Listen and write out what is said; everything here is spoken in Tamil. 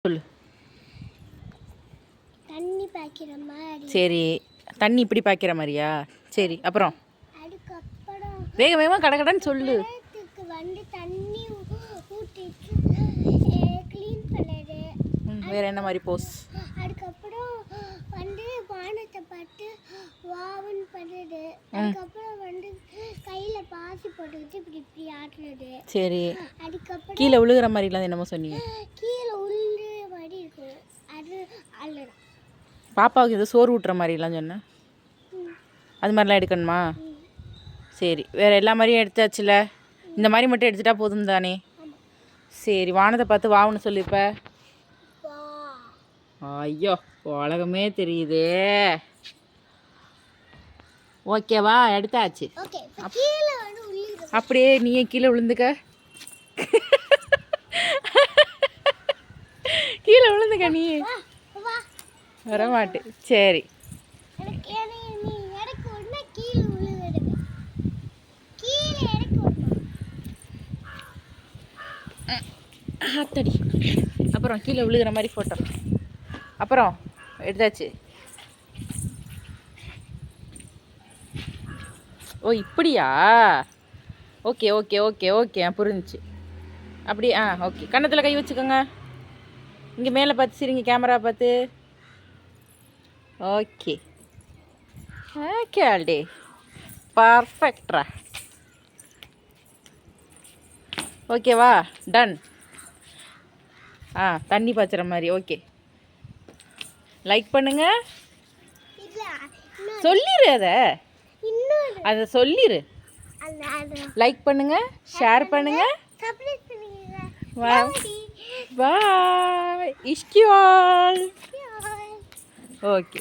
சொல்லு. தண்ணி பாய்க்கிற மாதிரி. சரி, தண்ணி இப்படி பாய்க்கிற மாதிரியா? சரி, அப்புறம் அதுக்கப்புறம் வேக வேகமாக கடகடன்னு சொல்லு. வந்து தண்ணி ஊற்றிட்டு க்ளீன் பண்ணுறது. வேற என்ன மாதிரி போஸ்? அதுக்கப்புறம் வந்து வானத்தை பார்த்து வாவுன்னு பண்ணுறது. அதுக்கப்புறம் வந்து கையில் பாசி போட்டுக்கிட்டு இப்படி இப்படி ஆட்டுறது. சரி, அதுக்கப்புறம் கீழே விழுகிற மாதிரிலாம் என்னமோ சொன்னீங்க. கீழே உள்ள மாதிரி இருக்கும் அது அள்ளலாம். பாப்பாவுக்கு ஏதோ சோறு ஊட்டுற மாதிரிலாம் சொன்னேன். அது மாதிரிலாம் எடுக்கணுமா? சரி, வேறு எல்லா மாதிரியும் எடுத்தாச்சுல. இந்த மாதிரி மட்டும் எடுத்துட்டா போதும் தானே? சரி, வானத்தை பார்த்து வாவுன்னு சொல்லு. இப்போ ஐயோ, உலகமே தெரியுதே. ஓகேவா? எடுத்தாச்சு. அப்படியே நீயே கீழே விழுந்துக்க. கீழே விழுந்துக்க நீ. வரமாட்டு. சரி, அத்தடி. அப்புறம் கீழே விழுகிற மாதிரி ஃபோட்டோ. அப்புறம் எடுத்தாச்சு. ஓ, இப்படியா? ஓகே ஓகே ஓகே ஓகே, புரிஞ்சிச்சு. அப்படி ஓகே. கன்னத்தில் கை வச்சுக்கோங்க. இங்கே மேலே பார்த்து சிரிங்க, கேமரா பார்த்து. ஓகே ஓகே ஆல்டே, பர்ஃபெக்ட்ரா. ஓகேவா? டன். தண்ணி பாய்ச்சுற மாதிரி. ஓகே, லைக் பண்ணுங்க. சொல்லிடு, அதை சொல்லிடு. லைக் பண்ணுங்க, ஷேர் பண்ணுங்க. பாய். இஷ்கிவால். ஓகே.